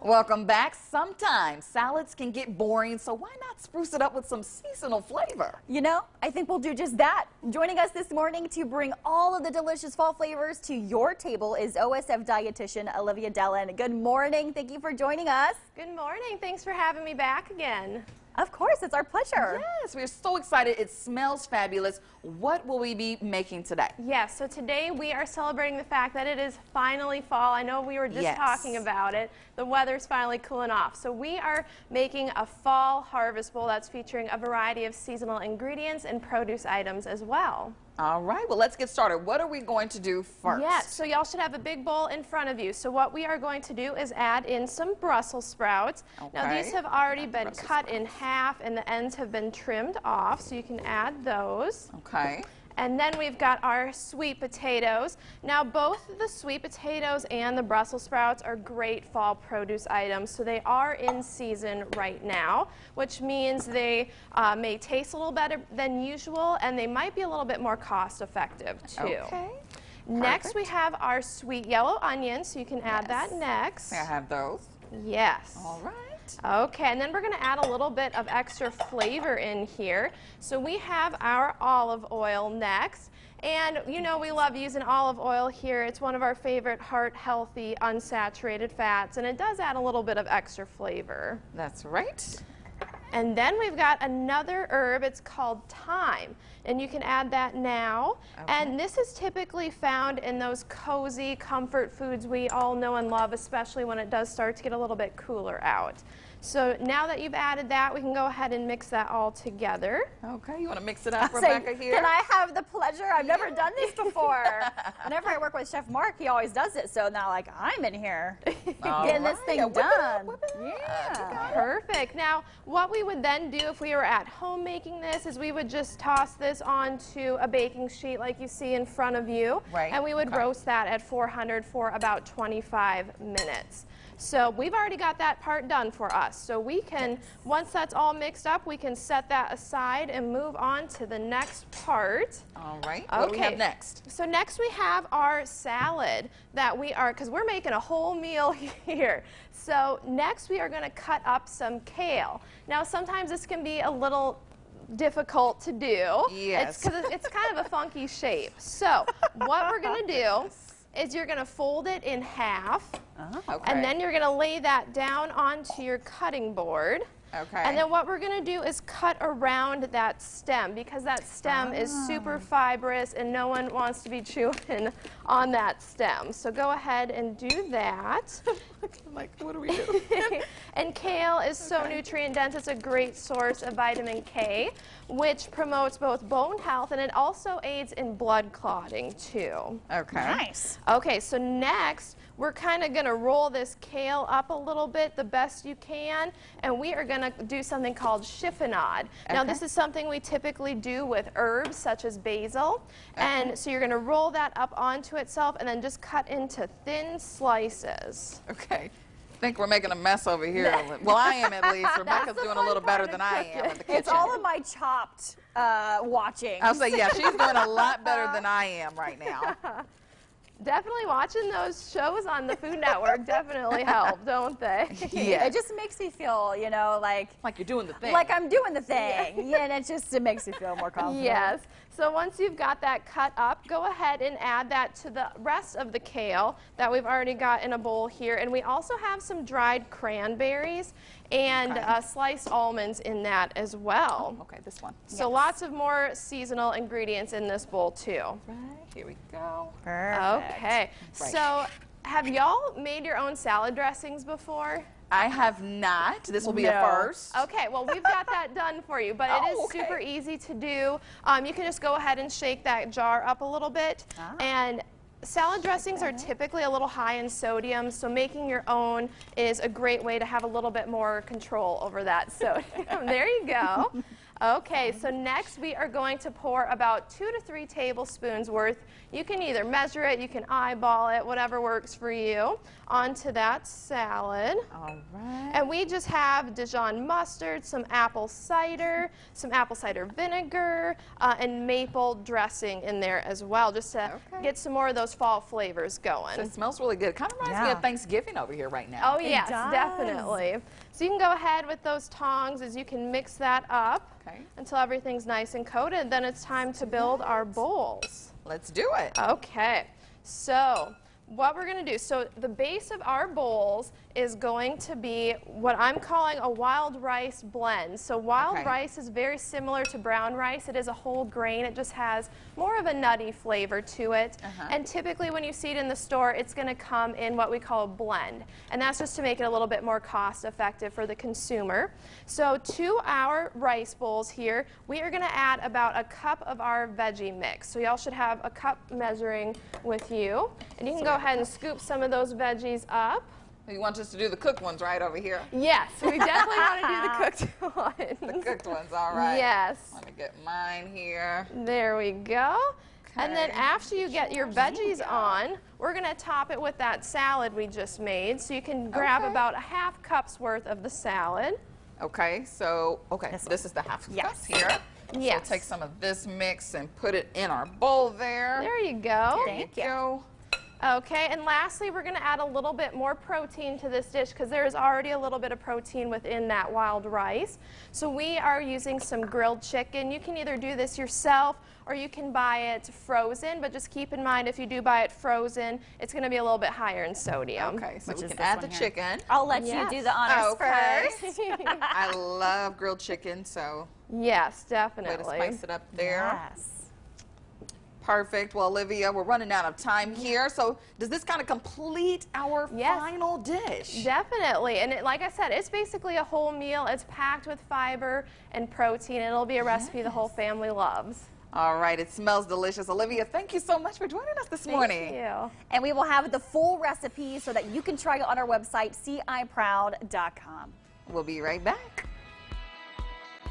Welcome back. Sometimes salads can get boring, so why not spruce it up with some seasonal flavor? You know, I think we'll do just that. Joining us this morning to bring all of the delicious fall flavors to your table is OSF dietitian Olivia Dellen. Good morning. Thank you for joining us. Good morning. Thanks for having me back again. Of course, it's our pleasure. Yes, we're so excited. It smells fabulous. What will we be making today? Yes, so today we are celebrating the fact that it is finally fall. I know we were just talking about it. The weather's finally cooling off. So we are making a fall harvest bowl that's featuring a variety of seasonal ingredients and produce items as well. All right, well, let's get started. What are we going to do first? Yes, so y'all should have a big bowl in front of you. So what we are going to do is add in some Brussels sprouts. Okay. Now these have already been cut in half and the ends have been trimmed off, so you can add those. Okay. And then we've got our sweet potatoes. Now both the sweet potatoes and the Brussels sprouts are great fall produce items, so they are in season right now, which means they may taste a little better than usual and they might be a little bit more cost effective too. Okay. Next we have our sweet yellow onions, so you can add that next. May I have those? Yes. All right. Okay, and then we're going to add a little bit of extra flavor in here. So we have our olive oil next. And you know we love using olive oil here. It's one of our favorite heart-healthy, unsaturated fats, and it does add a little bit of extra flavor. That's right. And then we've got another herb. It's called thyme, and you can add that now. Okay. And this is typically found in those cozy comfort foods we all know and love, especially when it does start to get a little bit cooler out. So now that you've added that, we can go ahead and mix that all together. Okay, you want to mix it up, Rebecca, here? Can I have the pleasure? I've never done this before. Whenever I work with Chef Mark, he always does it. So now, like, I'm in here getting this thing done. Yeah. Perfect. Now, what we would then do if we were at home making this is we would just toss this onto a baking sheet like you see in front of you. Right. And we would roast that at 400 for about 25 minutes. So we've already got that part done for us. So we can, once that's all mixed up, we can set that aside and move on to the next part. All right. What do we have next? So next we have our salad that we are, because we're making a whole meal here. So next we are going to cut up some kale. Now sometimes this can be a little difficult to do. Yes. It's because it's kind of a funky shape. So what we're going to do is you're going to fold it in half. Okay. And then you're going to lay that down onto your cutting board. Okay. And then what we're going to do is cut around that stem, because that stem is super fibrous and no one wants to be chewing on that stem. So go ahead and do that. Like, what do we do? And kale is so nutrient dense. It's a great source of vitamin K, which promotes both bone health and it also aids in blood clotting too. Okay. Nice. Okay, so next we're kind of going to roll this kale up a little bit the best you can, and we are going to do something called chiffonade. Now this is something we typically do with herbs such as basil, and so you're going to roll that up onto itself and then just cut into thin slices. Okay. I think we're making a mess over here. Well, I am at least. Rebecca's doing a little better than I am in the kitchen. It's all of my chopped watching. I'll say, yeah, she's doing a lot better than I am right now. Definitely watching those shows on the Food Network definitely help, don't they? Yeah. It just makes me feel, you know, like you're doing the thing. like I'm doing the thing. Yeah, and it makes me feel more confident. Yes. So once you've got that cut up, go ahead and add that to the rest of the kale that we've already got in a bowl here. And we also have some dried cranberries and sliced almonds in that as well. Okay, this one. So lots of more seasonal ingredients in this bowl too. Right, here we go. Perfect. Okay. Right. So have y'all made your own salad dressings before? I have not. This will be a first. Okay, well, we've got that done for you, but it is super easy to do. You can just go ahead and shake that jar up a little bit. And salad dressings are typically a little high in sodium, so making your own is a great way to have a little bit more control over that sodium. There you go. Okay, so next we are going to pour about 2 to 3 tablespoons worth. You can either measure it, you can eyeball it, whatever works for you, onto that salad. All right. And we just have Dijon mustard, some apple cider vinegar, and maple dressing in there as well, just to get some more of those fall flavors going. So it smells really good. Kind of reminds me of Thanksgiving over here right now. Oh yes, does. definitely. So you can go ahead with those tongs as you can mix that up until everything's nice and coated. Then it's time to build our bowls. Let's do it. Okay, so what we're going to do, so the base of our bowls is going to be what I'm calling a wild rice blend. So wild rice is very similar to brown rice. It is a whole grain. It just has more of a nutty flavor to it. And typically when you see it in the store, it's going to come in what we call a blend. And that's just to make it a little bit more cost effective for the consumer. So to our rice bowls here, we are going to add about a cup of our veggie mix. So y'all should have a cup measuring with you. And you can go ahead and scoop some of those veggies up. You want us to do the cooked ones right over here? Yes, we definitely want to do the cooked ones. The cooked ones, all right. Yes. Let me get mine here. There we go. And then after you get your veggies on, we're going to top it with that salad we just made. So you can grab about a half cup's worth of the salad. Okay, so, this is the half cup here. Yes. So take some of this mix and put it in our bowl there. There you go. Thank you. Okay, and lastly, we're going to add a little bit more protein to this dish because there is already a little bit of protein within that wild rice. So we are using some grilled chicken. You can either do this yourself or you can buy it frozen, but just keep in mind if you do buy it frozen, it's going to be a little bit higher in sodium. Okay, so we can add the chicken. I'll let you do the honors first. I love grilled chicken, so yes, definitely. way to spice it up there. Yes. Perfect. Well, Olivia, we're running out of time here. So does this kind of complete our final dish? Definitely. And like I said, it's basically a whole meal. It's packed with fiber and protein. It'll be a recipe the whole family loves. All right. It smells delicious. Olivia, thank you so much for joining us this morning. Thank you. And we will have the full recipe so that you can try it on our website, ciproud.com. We'll be right back.